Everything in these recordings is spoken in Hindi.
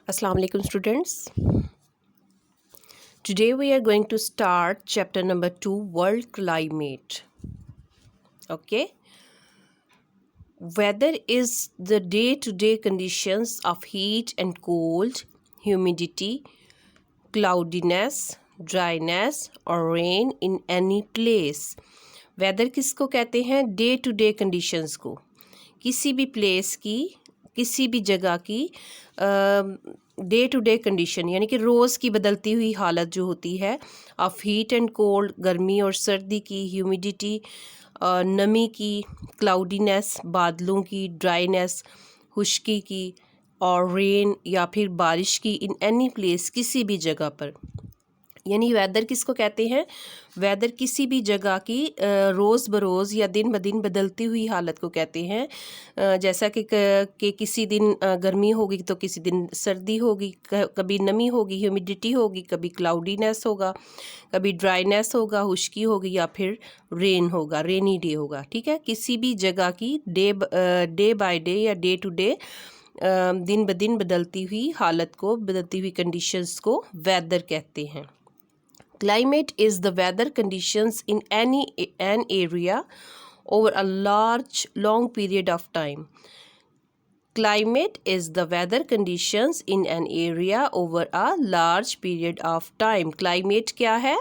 Assalamu alaikum students. Today we are going to start chapter number 2, World Climate. Okay. Weather is the day-to-day conditions of heat and cold, humidity, cloudiness, dryness or rain in any place. Weather किसको कहते हैं? डे टू डे कंडीशंस को, किसी भी प्लेस की, किसी भी जगह की डे टू डे कंडीशन, यानी कि रोज़ की बदलती हुई हालत जो होती है ऑफ हीट एंड कोल्ड, गर्मी और सर्दी की, ह्यूमिडिटी नमी की, क्लाउडीनेस बादलों की, ड्राइनेस खुश्की की और रेन या फिर बारिश की इन एनी प्लेस किसी भी जगह पर। यानी वेदर किसको कहते हैं? वेदर किसी भी जगह की रोज़ बरोज़ या दिन ब दिन बदलती हुई हालत को कहते हैं। जैसा कि किसी दिन गर्मी होगी तो किसी दिन सर्दी होगी, कभी नमी होगी, ह्यूमिडिटी होगी, कभी क्लाउडीनेस होगा, कभी ड्राइनेस होगा, खुश्की होगी या फिर रेन होगा, रेनी डे होगा। ठीक है, किसी भी जगह की डे बाय डे या डे टू डे दिन ब दिन बदलती हुई हालत को, बदलती हुई कंडीशंस को वेदर कहते हैं। Climate is the weather conditions in an area over a long period of time. Climate is the weather conditions in an area over a large period of time. Climate क्या है?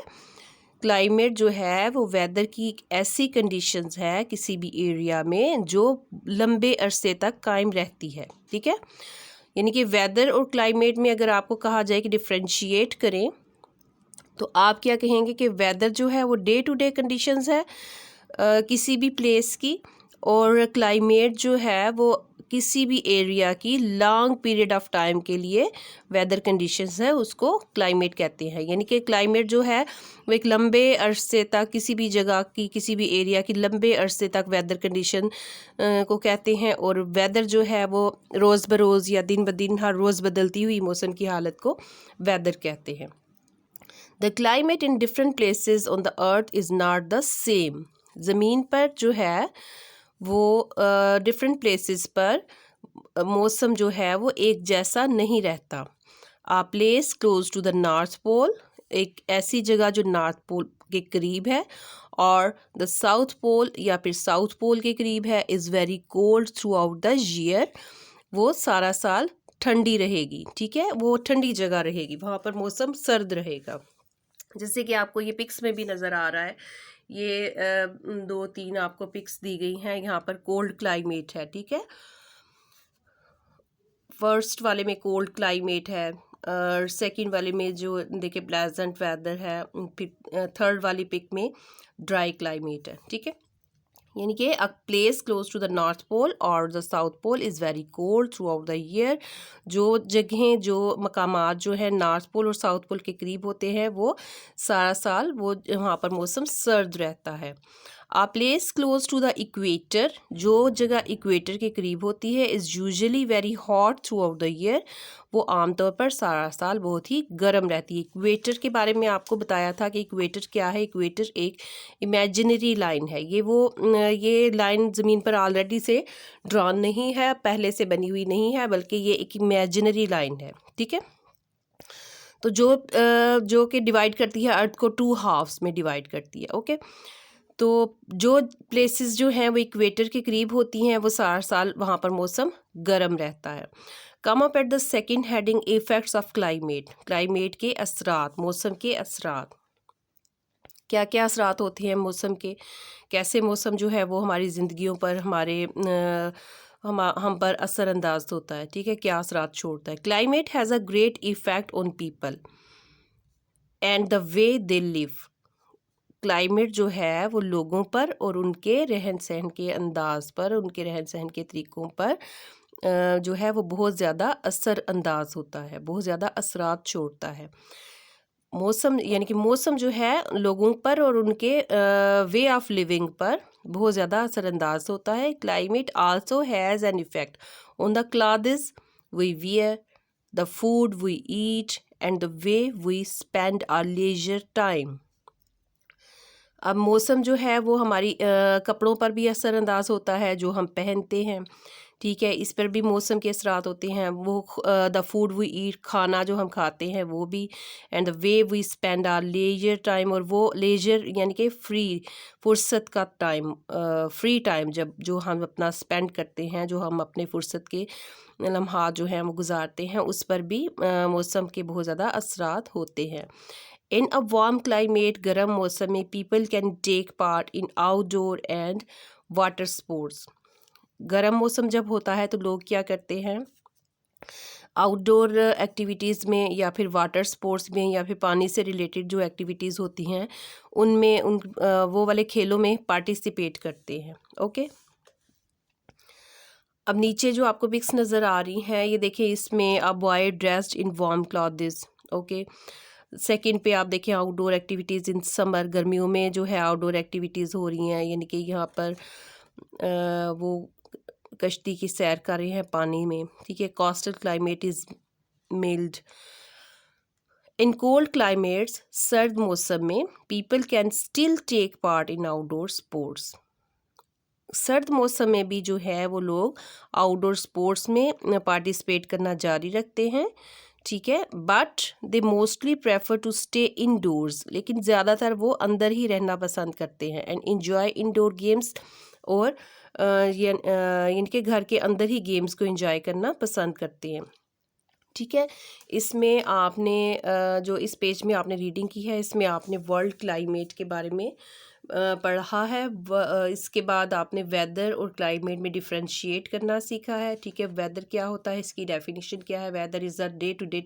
Climate जो है वो वेदर की एक ऐसी कंडीशंस है किसी भी एरिया में जो लंबे अरसे तक कायम रहती है। ठीक है, यानी कि वेदर और क्लाइमेट में अगर आपको कहा जाए कि डिफ्रेंशिएट करें तो आप क्या कहेंगे कि वेदर जो है वो डे टू डे कंडीशंस है किसी भी प्लेस की, और क्लाइमेट जो है वो किसी भी एरिया की लॉन्ग पीरियड ऑफ टाइम के लिए वेदर कंडीशंस है, उसको क्लाइमेट कहते हैं। यानी कि क्लाइमेट जो है वो एक लंबे अरसे तक किसी भी जगह की, किसी भी एरिया की लंबे अरसे तक वेदर कंडीशन को कहते हैं, और वेदर जो है वो रोज़ बरोज़ या दिन ब दिन हर रोज़ बदलती हुई मौसम की हालत को वेदर कहते हैं। The climate in different places on the earth is not the same. ज़मीन पर जो है वो डिफरेंट प्लेसेस पर मौसम जो है वो एक जैसा नहीं रहता। A place close to the north pole, एक ऐसी जगह जो नॉर्थ पोल के करीब है, और द साउथ पोल या फिर साउथ पोल के करीब है, is very cold throughout the year, वो सारा साल ठंडी रहेगी। ठीक है, वो ठंडी जगह रहेगी, वहाँ पर मौसम सर्द रहेगा। जैसे कि आपको ये पिक्स में भी नज़र आ रहा है, ये 2-3 आपको पिक्स दी गई हैं, यहाँ पर कोल्ड क्लाइमेट है। ठीक है, फर्स्ट वाले में कोल्ड क्लाइमेट है, और सेकंड वाले में जो देखिए प्लेजेंट वेदर है, फिर थर्ड वाली पिक में ड्राई क्लाइमेट है। ठीक है, यानी कि a place close to the north pole और the south pole is very cold throughout the year. जो जगहें, जो मकामात जो है नॉर्थ पोल और साउथ पोल के करीब होते हैं वो सारा साल वो वहाँ पर मौसम सर्द रहता है। A place close to the equator, जो जगह इक्वेटर के करीब होती है, is usually very hot throughout the year, वो आमतौर पर सारा साल बहुत ही गर्म रहती है। इक्वेटर के बारे में आपको बताया था कि इक्वेटर क्या है। इक्वेटर एक इमेजिनरी लाइन है, ये लाइन ज़मीन पर ऑलरेडी से ड्रॉन नहीं है, पहले से बनी हुई नहीं है, बल्कि ये एक इमेजिनरी लाइन है। ठीक है, तो जो कि डिवाइड करती है अर्थ को 2 हाफ्स में डिवाइड करती है। ओके, तो जो प्लेसेस जो हैं वो इक्वेटर के करीब होती हैं वो सारा साल वहाँ पर मौसम गर्म रहता है। कम up at the second heading, effects of climate, climate के असरात, मौसम के असरात। क्या क्या असरात होते हैं मौसम के, कैसे मौसम जो है वो हमारी ज़िंदगियों पर, हम पर असरअंदाज होता है। ठीक है, क्या असरात छोड़ता है। Climate has a great effect on people and the way they live. Climate जो है वो लोगों पर और उनके रहन सहन के अंदाज पर, उनके रहन सहन के तरीक़ों पर जो है वो बहुत ज़्यादा असरअंदाज होता है, बहुत ज़्यादा असरात छोड़ता है। मौसम यानी कि मौसम जो है लोगों पर और उनके वे ऑफ लिविंग पर बहुत ज़्यादा असरअंदाज होता है। Climate also has an effect on the clothes we wear, the food we eat and the way we spend our leisure time. अब मौसम जो है वो हमारी कपड़ों पर भी असरअंदाज होता है, जो हम पहनते हैं, ठीक है, इस पर भी मौसम के असरात होते हैं। वो द फूड वी ईट, खाना जो हम खाते हैं वो भी, and the way we spend our leisure time, और वो लेजर यानी कि फ्री, फुर्सत का टाइम, फ्री टाइम जब जो हम अपना स्पेंड करते हैं, जो हम अपने फुर्सत के लम्हात जो हैं वो गुजारते हैं, उस पर भी मौसम के बहुत ज़्यादा असरात होते हैं। इन अ वार्म क्लाइमेट, गर्म मौसम में people can take part in outdoor and water sports. गर्म मौसम जब होता है तो लोग क्या करते हैं, आउटडोर एक्टिविटीज़ में या फिर वाटर स्पोर्ट्स में या फिर पानी से रिलेटेड जो एक्टिविटीज़ होती हैं उनमें वो वाले खेलों में पार्टिसिपेट करते हैं। ओके, अब नीचे जो आपको पिक्स नज़र आ रही हैं ये देखिए, इसमें a boy dressed in warm clothes. Okay, second पे आप देखें आउटडोर एक्टिविटीज़ इन समर, गर्मियों में जो है आउटडोर एक्टिविटीज़ हो रही हैं, यानी कि यहाँ पर वो कश्ती की सैर कर रहे हैं पानी में। ठीक है, coastal climate is mild. In cold climates, सर्द मौसम में people can still take part in outdoor sports. सर्द मौसम में भी जो है वो लोग आउटडोर स्पोर्ट्स में पार्टिसिपेट करना जारी रखते हैं। ठीक है, but they mostly prefer to stay indoors, लेकिन ज़्यादातर वो अंदर ही रहना पसंद करते हैं, एंड इन्जॉय इनडोर गेम्स, और इनके घर के अंदर ही गेम्स को एंजॉय करना पसंद करते हैं। ठीक है, इसमें आपने जो इस पेज में आपने रीडिंग की है, इसमें आपने वर्ल्ड क्लाइमेट के बारे में पढ़ा है। इसके बाद आपने वेदर और क्लाइमेट में डिफरेंशिएट करना सीखा है। ठीक है, वेदर क्या होता है, इसकी डेफिनेशन क्या है। Weather is the day to day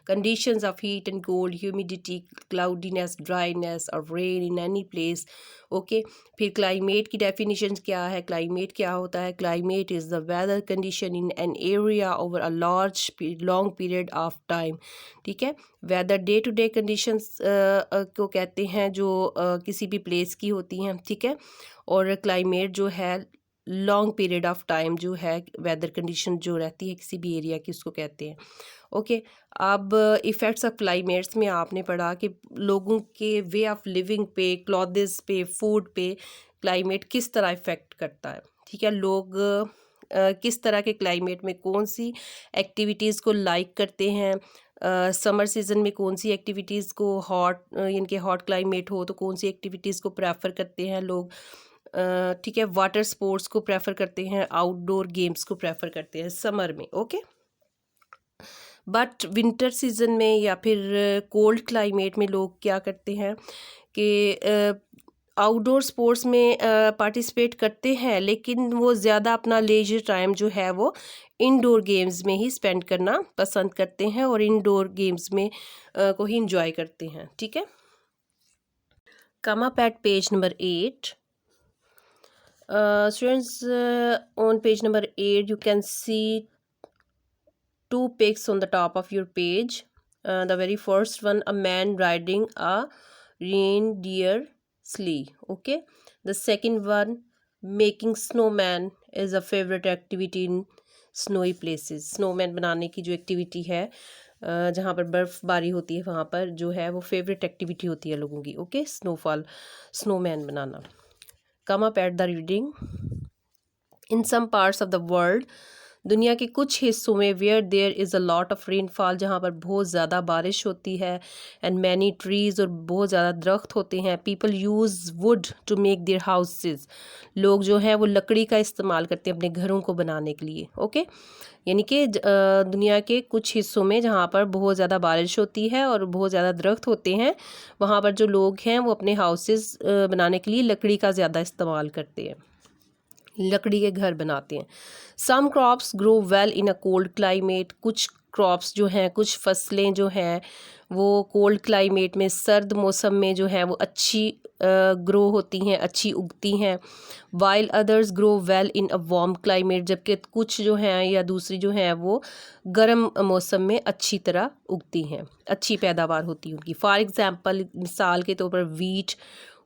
conditions of heat and cold, humidity, cloudiness, dryness और rain in any place. Okay, फिर क्लाइमेट की डेफिनेशन क्या है, क्लाइमेट क्या होता है। Climate is the weather condition in an area over a long period of time. ठीक है, weather day to day conditions को कहते हैं जो किसी भी प्लेस की होती हैं। ठीक है, और क्लाइमेट जो है लॉन्ग पीरियड ऑफ टाइम जो है वेदर कंडीशन जो रहती है किसी भी एरिया की, उसको कहते हैं। ओके, अब इफ़ेक्ट्स ऑफ क्लाइमेट्स में आपने पढ़ा कि लोगों के वे ऑफ लिविंग पे, क्लॉथ्स पे, फूड पे क्लाइमेट किस तरह इफ़ेक्ट करता है। ठीक है, लोग किस तरह के क्लाइमेट में कौन सी एक्टिविटीज़ को लाइक करते हैं। समर सीज़न में कौन सी एक्टिविटीज़ को, इनके हॉट क्लाइमेट हो तो कौन सी एक्टिविटीज़ को प्रेफर करते हैं लोग। ठीक है, वाटर स्पोर्ट्स को प्रेफर करते हैं, आउटडोर गेम्स को प्रेफर करते हैं समर में। ओके, बट विंटर सीज़न में या फिर कोल्ड क्लाइमेट में लोग क्या करते हैं कि आउटडोर स्पोर्ट्स में पार्टिसिपेट करते हैं, लेकिन वो ज़्यादा अपना लेजर टाइम जो है वो इंडोर गेम्स में ही स्पेंड करना पसंद करते हैं, और इंडोर गेम्स में को ही इंजॉय करते हैं। ठीक है, कम up eight page number 8। Students, on page number 8 you can see two pics on the top of your page. The very first one, a man riding a reindeer sleigh. Okay, the second one, making snowman is a favorite activity in snowy places. Snowman बनाने की जो एक्टिविटी है जहाँ पर बर्फ़बारी होती है वहाँ पर जो है वो फेवरेट एक्टिविटी होती है लोगों की। ओके, स्नोमैन बनाना। Come up at the reading. In some parts of the world, दुनिया के कुछ हिस्सों में, where there is a lot of rainfall, जहाँ पर बहुत ज़्यादा बारिश होती है, एंड मैनी ट्रीज़, और बहुत ज़्यादा दरख्त होते हैं। People use wood to make their houses, लोग जो हैं वो लकड़ी का इस्तेमाल करते हैं अपने घरों को बनाने के लिए। ओके, यानी कि दुनिया के कुछ हिस्सों में जहाँ पर बहुत ज़्यादा बारिश होती है और बहुत ज़्यादा दरख्त होते हैं, वहाँ पर जो लोग हैं वो अपने हाउसेस बनाने के लिए लकड़ी का ज़्यादा इस्तेमाल करते हैं, लकड़ी के घर बनाते हैं। Some crops grow well in a cold climate, कुछ क्रॉप्स जो हैं, कुछ फसलें जो हैं वो कोल्ड क्लाइमेट में, सर्द मौसम में जो है वो अच्छी ग्रो होती हैं, अच्छी उगती हैं। While others grow well in a warm climate, जबकि कुछ जो हैं या दूसरी जो हैं वो गर्म मौसम में अच्छी तरह उगती हैं, अच्छी पैदावार होती है उनकी। फॉर एग्ज़ाम्पल, मिसाल के तौर पर wheat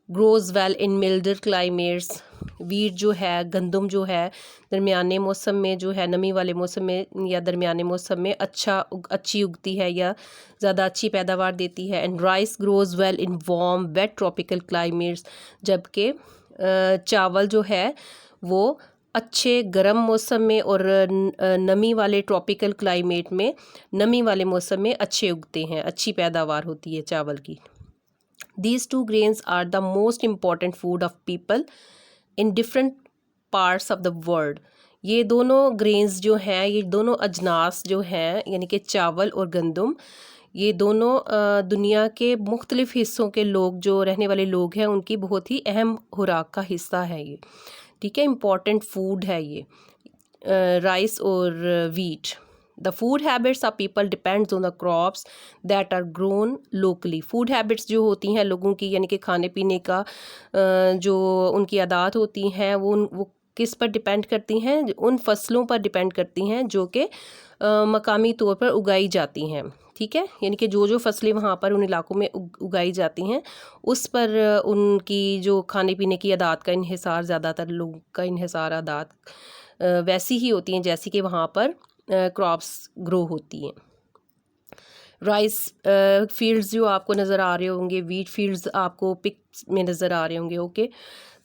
grows well in milder climates, wheat जो है, गंदम जो है दरमियाने मौसम में जो है, नमी वाले मौसम में या दरमियाने मौसम में अच्छी उगती है या ज़्यादा अच्छी पैदावार देती है। And rice grows well in warm wet tropical climates, जबकि चावल जो है वो अच्छे गर्म मौसम में और नमी वाले ट्रॉपिकल क्लाइमेट में, नमी वाले मौसम में अच्छे उगते हैं, अच्छी पैदावार होती है चावल की। These two grains are the most important food of people in different parts of the world. ये दोनों ग्रेन्स जो हैं, ये दोनों अजनास जो हैं, यानी कि चावल और गंदम, ये दोनों दुनिया के मुख्तलिफ़ हिस्सों के लोग, जो रहने वाले लोग हैं, उनकी बहुत ही अहम खुराक का हिस्सा है ये। ठीक है, इम्पॉर्टेंट फूड है ये राइस और wheat. The food habits of people depends on the crops that are grown locally. Food habits जो होती हैं लोगों की, यानी कि खाने पीने का जो उनकी आदत होती हैं, वो किस पर डिपेंड करती हैं? उन फसलों पर डिपेंड करती हैं जो कि मकामी तौर पर उगाई जाती हैं। ठीक है, यानी कि जो जो फसलें वहाँ पर उन इलाकों में उगाई जाती हैं, उस पर उनकी जो खाने पीने की आदत का इन्हिसार, ज़्यादातर लोगों का इन्हिसार आदत वैसी ही होती हैं जैसी कि वहाँ पर क्रॉप्स ग्रो होती हैं। राइस फील्ड्स जो आपको नज़र आ रहे होंगे, वीट फील्ड्स आपको पिक्स में नज़र आ रहे होंगे। Okay,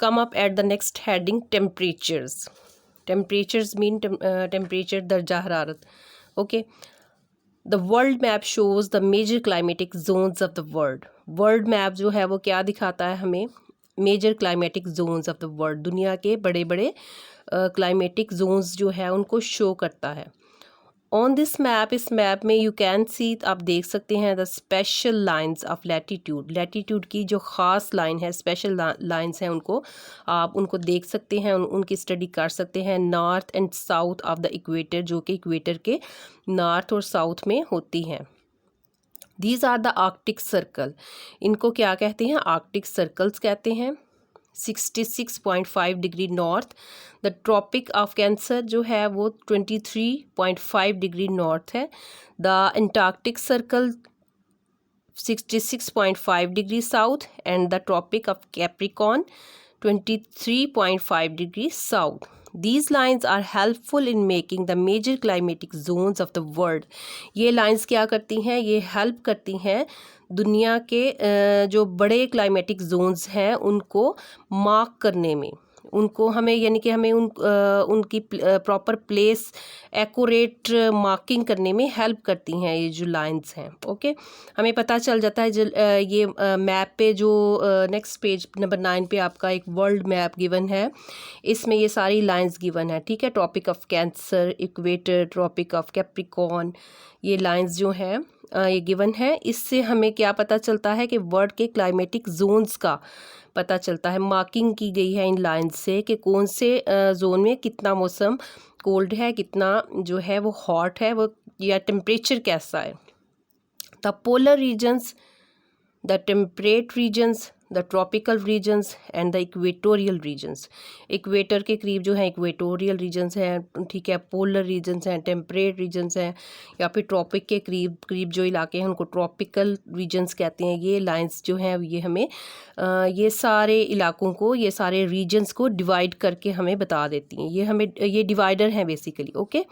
come up at the next heading temperatures. Temperatures mean temperature, दर्जा हरारत। Okay, the world map shows the major climatic zones of the world. World map जो है वो क्या दिखाता है हमें? Major climatic zones of the world, दुनिया के बड़े बड़े क्लाइमेटिक जोन्स जो है उनको शो करता है। ऑन दिस मैप, इस मैप में यू कैन सी, आप देख सकते हैं the special lines of latitude. Latitude की जो ख़ास लाइन है, स्पेशल लाइंस हैं, उनको आप उनको देख सकते हैं, उनकी स्टडी कर सकते हैं। North and south of the equator, जो कि इक्वेटर के नॉर्थ और साउथ में होती हैं। These are the Arctic Circle. इनको क्या कहते हैं? आर्कटिक सर्कल्स कहते हैं। 66.5 degree north. The Tropic of Cancer जो है वो 23.5 डिग्री नॉर्थ है। The Antarctic Circle 66.5 degree south and the Tropic of Capricorn 23.5 degree south. These lines are helpful in making the major climatic zones of the world. ये लाइंस क्या करती हैं? ये हेल्प करती हैं दुनिया के जो बड़े क्लाइमेटिक जोन्स हैं उनको मार्क करने में, उनको हमें, यानी कि हमें उनकी प्रॉपर प्लेस एक्यूरेट मार्किंग करने में हेल्प करती हैं ये जो लाइंस हैं। ओके, हमें पता चल जाता है ये मैप पे जो नेक्स्ट पेज नंबर 9 पे आपका एक वर्ल्ड मैप गिवन है, इसमें ये सारी लाइंस गिवन है। ठीक है, Tropic of Cancer, equator, Tropic of Capricorn, ये लाइंस जो हैं ये गिवन है। इससे हमें क्या पता चलता है कि वर्ल्ड के क्लाइमेटिक जोन्स का पता चलता है। मार्किंग की गई है इन लाइंस से कि कौन से जोन में कितना मौसम कोल्ड है, कितना जो है वो हॉट है, वो या टेम्परेचर कैसा है। The polar regions, the temperate regions, the tropical regions and the equatorial regions. Equator के करीब जो है इक्वेटोरियल रीजन्स हैं। ठीक है, पोलर रीजन्स हैं, टेम्परेट रीजन्स हैं, या फिर ट्रॉपिक के करीब जो इलाके हैं उनको ट्रॉपिकल रीजन्स कहते हैं। ये लाइंस जो हैं ये हमें ये सारे इलाकों को, ये सारे रीजन्स को डिवाइड करके हमें बता देती हैं। ये डिवाइडर हैं basically. Okay,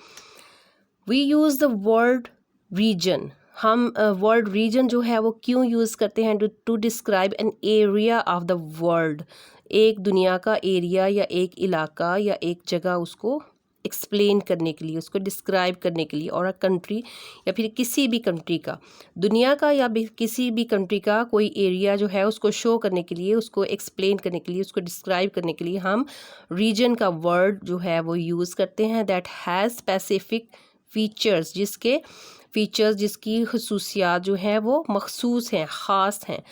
we use the word region. हम वर्ड रीजन जो है वो क्यों यूज़ करते हैं? To describe an area of the world. एक दुनिया का एरिया या एक इलाका या एक जगह, उसको एक्सप्लेन करने के लिए, उसको डिस्क्राइब करने के लिए। और अ कंट्री, या फिर किसी भी कंट्री का, दुनिया का या भी किसी भी कंट्री का कोई एरिया जो है उसको शो करने के लिए, उसको एक्सप्लेन करने के लिए, उसको डिस्क्राइब करने के लिए हम रीजन का वर्ड जो है वो यूज़ करते हैं। दैट हैज़ स्पेसिफिक फीचर्स, जिसकी खसूसियात जो हैं वो मखसूस हैं, ख़ास हैं।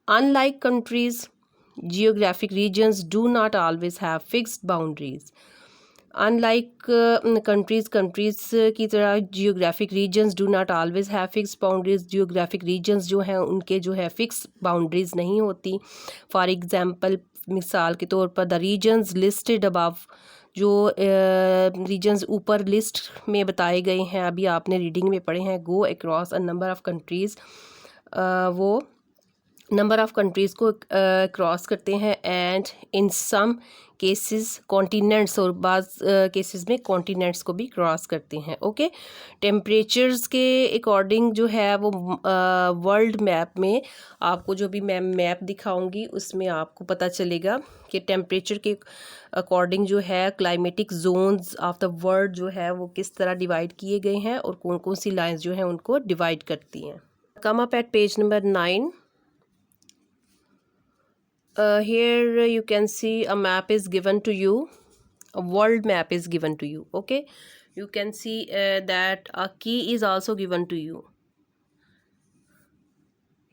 Unlike countries, geographic regions do not always have fixed boundaries. Unlike countries की तरह geographic regions do not always have fixed boundaries. Geographic regions जो हैं उनके जो है फिक्स बाउंड्रीज नहीं होती। फॉर एग्ज़ाम्पल, मिसाल के तौर पर, द रीजन्स लिस्टेड अबव, जो रीजन्स ऊपर लिस्ट में बताए गए हैं, अभी आपने रीडिंग में पढ़े हैं, go across a number of countries, वो नंबर ऑफ़ कंट्रीज़ को क्रॉस करते हैं and in some cases continents, और बाज़ केसेस में कॉन्टिनेंट्स को भी क्रॉस करते हैं। ओके, टेम्परेचर्स के अकॉर्डिंग जो है वो वर्ल्ड मैप में आपको जो भी मैं मैप दिखाऊंगी उसमें आपको पता चलेगा कि टेम्परेचर के अकॉर्डिंग जो है climatic zones of the world जो है वो किस तरह डिवाइड किए गए हैं और कौन कौन सी लाइंस जो हैं उनको डिवाइड करती हैं। कम up eight page number 9। Here you can see a map is given to you, a world map is given to you. Okay, you can see that a key is also given to you.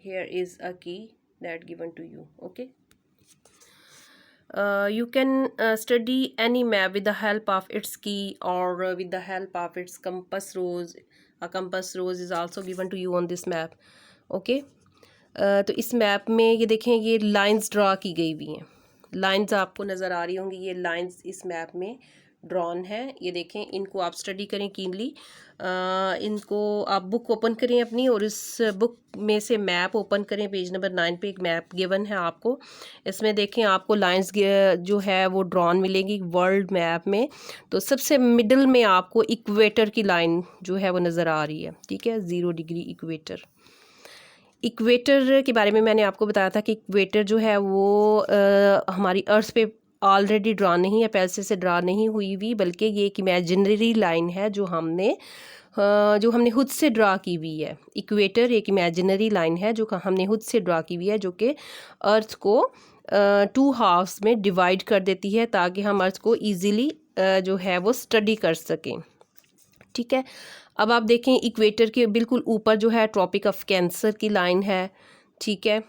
Here is a key that given to you. Okay, you can study any map with the help of its key or with the help of its compass rose. A compass rose is also given to you on this map. Okay, तो इस मैप में ये देखें, ये लाइंस ड्रा की गई हुई हैं। लाइंस आपको नज़र आ रही होंगी, ये लाइंस इस मैप में ड्रॉन है। ये देखें, इनको आप स्टडी करें कीनली। इनको आप बुक ओपन करें अपनी और इस बुक में से मैप ओपन करें। पेज नंबर 9 पे एक मैप गिवन है आपको। इसमें देखें आपको लाइंस जो है वो ड्रॉन मिलेगी वर्ल्ड मैप में। तो सबसे मिडल में आपको इक्वेटर की लाइन जो है वो नज़र आ रही है। ठीक है, 0 डिग्री इक्वेटर। इक्वेटर के बारे में मैंने आपको बताया था कि इक्वेटर जो है वो हमारी अर्थ पे ऑलरेडी ड्रा नहीं है, पैसे से ड्रा नहीं हुई हुई, बल्कि ये एक इमेजिनरी लाइन है जो हमने खुद से ड्रा की हुई है। इक्वेटर एक इमेजिनरी लाइन है जो हमने खुद से ड्रा की हुई है, जो कि अर्थ को 2 हाफ्स में डिवाइड कर देती है ताकि हम अर्थ को ईज़िली जो है वो स्टडी कर सकें। ठीक है, अब आप देखें इक्वेटर के बिल्कुल ऊपर जो है ट्रॉपिक ऑफ कैंसर की लाइन है। ठीक है,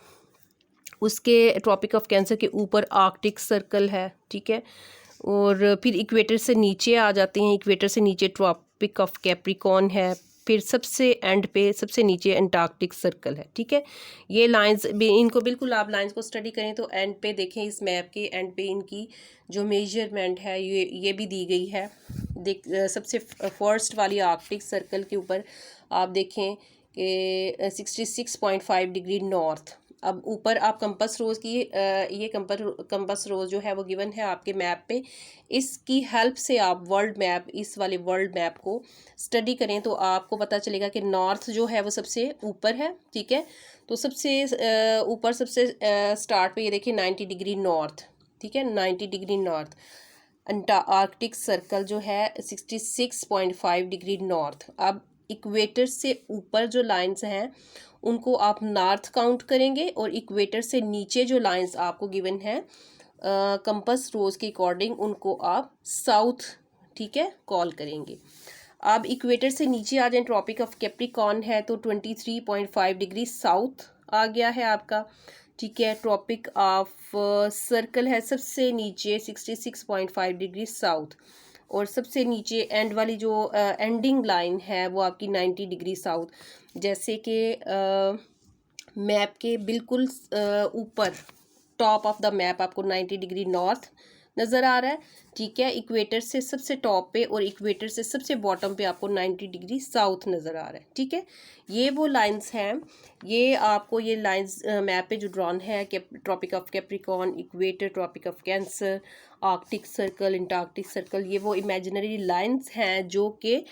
उसके ट्रॉपिक ऑफ कैंसर के ऊपर आर्कटिक सर्कल है। ठीक है, और फिर इक्वेटर से नीचे आ जाते हैं। इक्वेटर से नीचे ट्रॉपिक ऑफ कैप्रिकॉर्न है। फिर सबसे एंड पे सबसे नीचे एंटार्क्टिक सर्कल है। ठीक है, ये लाइंस इनको बिल्कुल आप लाइंस को स्टडी करें तो एंड पे देखें, इस मैप के एंड पे इनकी जो मेजरमेंट है ये भी दी गई है। सबसे फर्स्ट वाली आर्कटिक सर्कल के ऊपर आप देखें कि 66.5 डिग्री नॉर्थ। अब ऊपर आप कंपस रोज़ की ये कंपस रोज़ जो है वो गिवन है आपके मैप पे। इसकी हेल्प से आप इस वाले वर्ल्ड मैप को स्टडी करें तो आपको पता चलेगा कि नॉर्थ जो है वो सबसे ऊपर है। ठीक है, तो सबसे ऊपर सबसे स्टार्ट पे ये देखिए 90 डिग्री नॉर्थ। ठीक है, 90 डिग्री नॉर्थ। आर्कटिक सर्कल जो है 66.5 डिग्री नॉर्थ। अब इक्वेटर से ऊपर जो लाइंस हैं उनको आप नॉर्थ काउंट करेंगे और इक्वेटर से नीचे जो लाइंस आपको गिवन है कंपस रोज के अकॉर्डिंग उनको आप साउथ, ठीक है, कॉल करेंगे। अब इक्वेटर से नीचे आ जाएं, ट्रॉपिक ऑफ कैप्रिकॉर्न है तो 23.5 डिग्री साउथ आ गया है आपका। ठीक है, ट्रॉपिक ऑफ सर्कल है सबसे नीचे 66.5 डिग्री साउथ, और सबसे नीचे एंड वाली जो एंडिंग लाइन है वो आपकी 90 डिग्री साउथ। जैसे कि मैप के बिल्कुल ऊपर टॉप ऑफ द मैप आपको 90 डिग्री नॉर्थ नज़र आ रहा है। ठीक है, इक्वेटर से सबसे टॉप पे और इक्वेटर से सबसे बॉटम पे आपको 90 डिग्री साउथ नज़र आ रहा है। ठीक है, ये वो लाइंस हैं, ये आपको ये लाइंस मैप पे जो ड्रॉन है Tropic of Capricorn, equator, Tropic of Cancer, Arctic Circle, Antarctic Circle, ये वो इमेजिनरी लाइंस हैं जो कि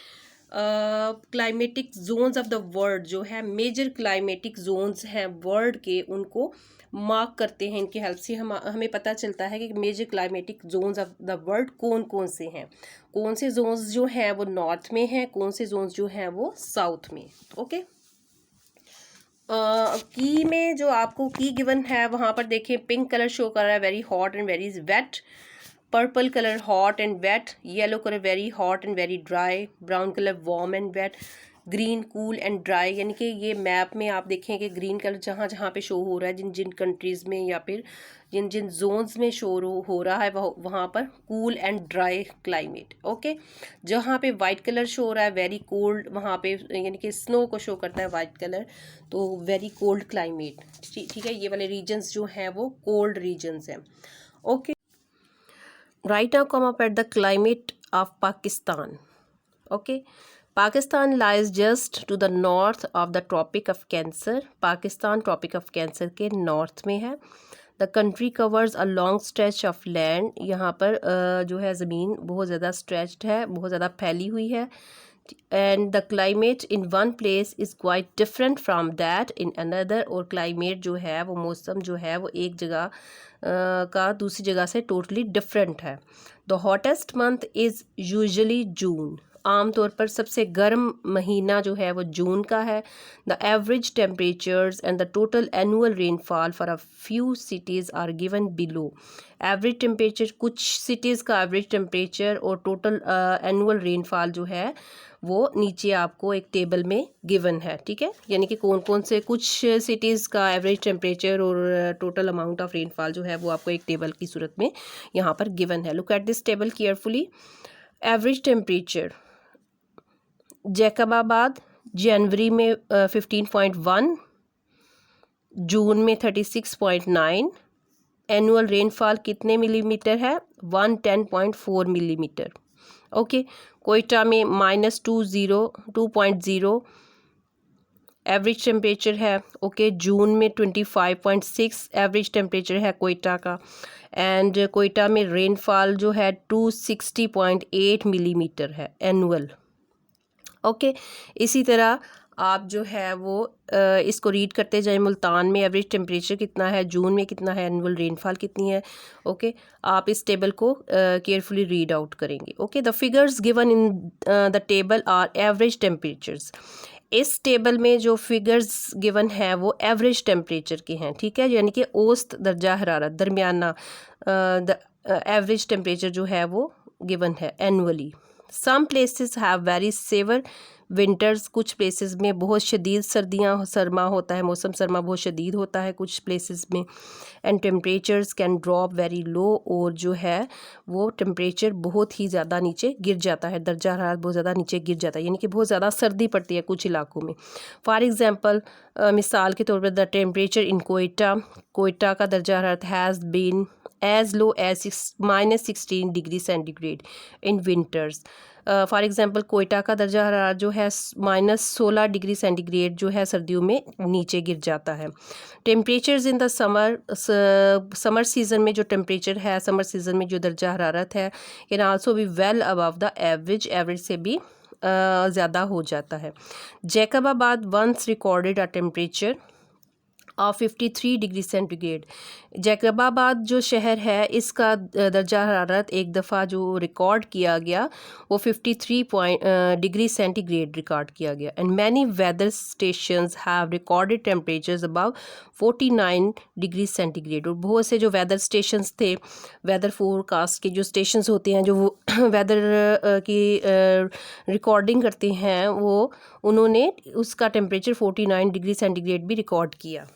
climatic zones of the world जो है मेजर क्लाइमेटिक जोन्स हैं वर्ल्ड के, उनको मार्क करते हैं। इनकी हेल्प से हमें पता चलता है कि major climatic zones of the world कौन कौन से हैं, कौन से जोन्स जो हैं वो नॉर्थ में हैं, कौन से जोन्स जो हैं वो साउथ में। ओके, की में जो आपको की गिवन है वहाँ पर देखें पिंक कलर शो कर रहा है very hot and very wet, purple colour hot and wet, yellow colour very hot and very dry, brown colour warm and wet, green cool and dry. यानी कि ये मैप में आप देखें कि ग्रीन कलर जहाँ जहाँ पे शो हो रहा है, जिन जिन कंट्रीज़ में या फिर जिन जिन जोन्स में शो हो रहा है वहाँ पर cool and dry climate. Okay, जहाँ पे वाइट कलर शो हो रहा है वेरी कोल्ड, वहाँ पे यानी कि स्नो को शो करता है वाइट कलर, तो वेरी कोल्ड क्लाइमेट। ठीक है, ये वाले रीजन्स जो हैं वो कोल्ड रीजन्स हैं। Okay, right now come up at the climate of Pakistan. Okay, Pakistan lies just to the north of the Tropic of Cancer. Pakistan Tropic of Cancer के नॉर्थ में है। The country covers a long stretch of land. यहाँ पर जो है ज़मीन बहुत ज़्यादा स्ट्रेच्ड है, बहुत ज़्यादा फैली हुई है। And the climate in one place is quite different from that in another. और क्लाइमेट जो है वो मौसम जो है वो एक जगह का दूसरी जगह से टोटली डिफरेंट है। The hottest month is usually June. आमतौर पर सबसे गर्म महीना जो है वो जून का है। The average temperatures and the total annual rainfall for a few cities are given below. Average temperature, कुछ सिटीज़ का एवरेज टेम्परेचर और टोटल एनुअल रेनफॉल जो है वो नीचे आपको एक टेबल में गिवन है, ठीक है। यानी कि कौन कौन से कुछ सिटीज़ का एवरेज टेम्परेचर और टोटल अमाउंट ऑफ रेनफॉल जो है वो आपको एक टेबल की सूरत में यहाँ पर गिवन है। Look at this table carefully. Average temperature Jacobabad जनवरी में 15.1, जून में 36.9। एनुअल रेनफॉल कितने मिलीमीटर है? 110.4 मिलीमीटर। ओके। कोयटा में -2.0 एवरेज टेम्परेचर है। ओके। जून में 25.6 एवरेज टेम्परेचर है कोयटा का। एंड कोयटा में रेनफॉल जो है 260.8 मिलीमीटर है एनुअल। ओके। इसी तरह आप जो है वो इसको रीड करते जाएं। मुल्तान में एवरेज टेम्परेचर कितना है, जून में कितना है, एनुअल रेनफॉल कितनी है। ओके। आप इस टेबल को केयरफुली रीड आउट करेंगे। Okay. The figures given in the table are average temperatures. इस टेबल में जो फिगर्स गिवन है वो एवरेज टेम्परेचर के हैं, ठीक है। यानी कि औसत दर्जा हरारत, दरमियाना द एवरेज टेम्परेचर जो है वो गिवन है annually. Some places have very severe winters. कुछ प्लेसेस में बहुत शदीद सर्दियाँ, सरमा होता है, मौसम सरमा बहुत शदीद होता है कुछ प्लेसेस में। And temperatures can drop very low. और जो है वो टेम्परेचर बहुत ही ज़्यादा नीचे गिर जाता है, दर्जा हरारत बहुत ज़्यादा नीचे गिर जाता है, यानी कि बहुत ज़्यादा सर्दी पड़ती है कुछ इलाकों में। फॉर एग्ज़ाम्पल, मिसाल के तौर पर द टेम्परेचर इन कोयटा का दर्जा हरारत has been as low as -16 degree centigrade in winters. For example, Quetta का दर्जा हरारत जो है -16 डिग्री सेंटीग्रेड जो है सर्दियों में नीचे गिर जाता है। Temperatures in the summer season में जो टेम्परेचर है, समर सीज़न में जो दर्जा हरारत है, can also be well above the average से भी ज़्यादा हो जाता है। Jacobabad once recorded a temperature of 53 degree centigrade. Jacobabad जो शहर है इसका दर्जा हरारत एक दफ़ा जो रिकॉर्ड किया गया वो 53 डिग्री सेंटीग्रेड रिकॉर्ड किया गया। And many weather stations have recorded temperatures above 49 degree centigrade. और बहुत से जो वेदर स्टेशंस थे, वेदर फोरकास्ट के जो स्टेशंस होते हैं जो वो वेदर की रिकॉर्डिंग करते हैं, वो उन्होंने उसका टेम्परेचर 49 डिग्री सेंटीग्रेड भी रिकॉर्ड किया।